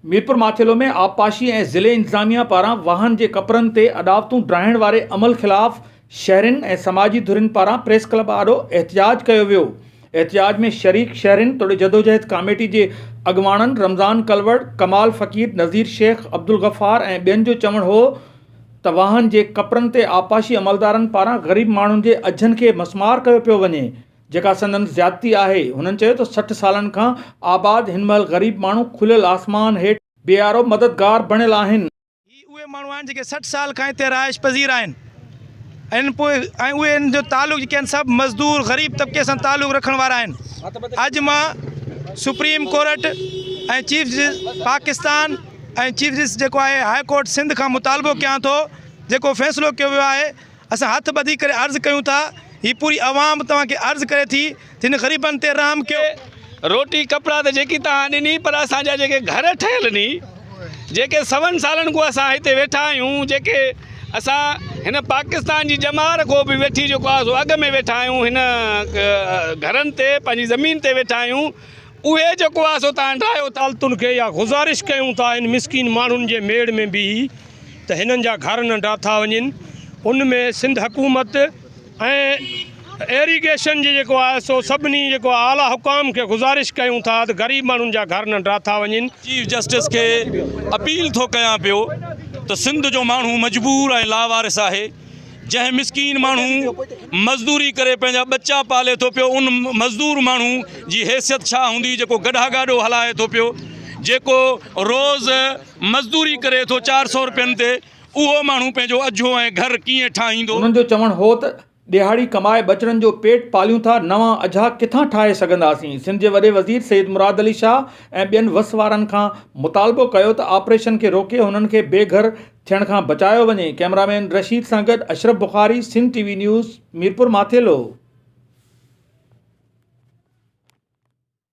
मीरपुर माथेलो में आबपाशी ऐं ज़िले इंतज़ामिया पारां वाहन जे कपरनि ते अॾावतूं ड्राइण वारे अमल ख़िलाफ़ शहरियुनि ऐं समाजी धुरियुनि पारां प्रेस क्लब आॾो एहतिजाज कयो वियो। एहतिजाज में शरीक शहरियुनि तोड़े जदोजहद कमेटी जे अॻुवाणनि रमज़ान कलवड़, कमाल फ़कीर, नज़ीर शेख, अब्दुल गफ़ार ऐं ॿियनि जो चवणु हो त वाहन जे कपरनि ते आबपाशी अमलदारनि पारां ग़रीब माण्हुनि जे अझनि खे मसमार कयो पियो वञे, जेका संदन ज़्यादती आहे। हुननि चयो त 60 सालनि खां आबाद हिन महिल ग़रीब माण्हू खुलियल आसमान हेठि बेआरो मददगार बणियल आहिनि। उहे माण्हू आहिनि जेके 60 साल खां हिते रहाइश पज़ीर आहिनि ऐं उहे इन जो तालुक़ जेके आहिनि सभु मज़दूर ग़रीब तबिके सां तालुक़ रखण वारा आहिनि। अॼु मां सुप्रीम कोर्ट ऐं चीफ जस्टिस पाकिस्तान ऐं चीफ जस्टिस जेको आहे हाई कोर्ट सिंध खां मुतालबो कयां थो, जेको फ़ैसिलो कयो वियो आहे, असां हथ ॿधी करे अर्ज़ु कयूं था, ही पूरी आवाम तव्हांखे अर्ज़ु करे थी त हिन ग़रीबनि ते रहम कयो। रोटी कपिड़ा त जेकी तव्हां ॾिनी, पर असांजा जेके घर ठहियल नी, जेके 7 सालनि खां असां हिते वेठा आहियूं, जेके असां हिन पाकिस्तान जी ॼमार को बि वेठी जेको आहे सो अॻ में वेठा आहियूं, हिन घरनि ते पंहिंजी ज़मीन ते वेठा आहियूं, उहे जेको आहे सो तव्हां ठाहियो था। तालतुनि खे या गुज़ारिश कयूं था इन मिसकिन माण्हुनि जे मेड़ में बि त हिननि जा घर न ठाथा वञनि। उनमें सिंध हुकूमत ऐं एरीगेशन जी जेको आहे सो सभिनी जेको आला हुकाम खे गुज़ारिश कयूं था त ग़रीब माण्हुनि जा घर न ठाथा वञनि। चीफ जस्टिस खे अपील थो कयां पियो त सिंध जो माण्हू मजबूर ऐं लावारिस आहे। जंहिं मिसकीन माण्हू मज़दूरी करे पंहिंजा बच्चा पाले थो पियो, उन मज़दूर माण्हू जी हैसियत छा हूंदी जेको गॾा गाॾो हलाए थो पियो, जेको रोज़ु मज़दूरी करे थो 400 रुपयनि ते, उहो माण्हू पंहिंजो अझो ऐं घर कीअं ठाहींदो। उन्हनि जो चवणु हो त दिहाड़ी कमाए बचड़नि जो पेट पालियूं था, नवां अझा किथां ठाहे सघंदासीं। सिंध जे वॾे वज़ीर सैयद मुराद अली शाह ऐं ॿियनि वस वारनि खां मुतालबो कयो त ऑपरेशन खे रोके हुननि खे बेघर थियण खां बचायो वञे। कैमरामैन रशीद सां गॾु अशरफ बुखारी, सिंध TV न्यूज़, मीरपुर माथेलो।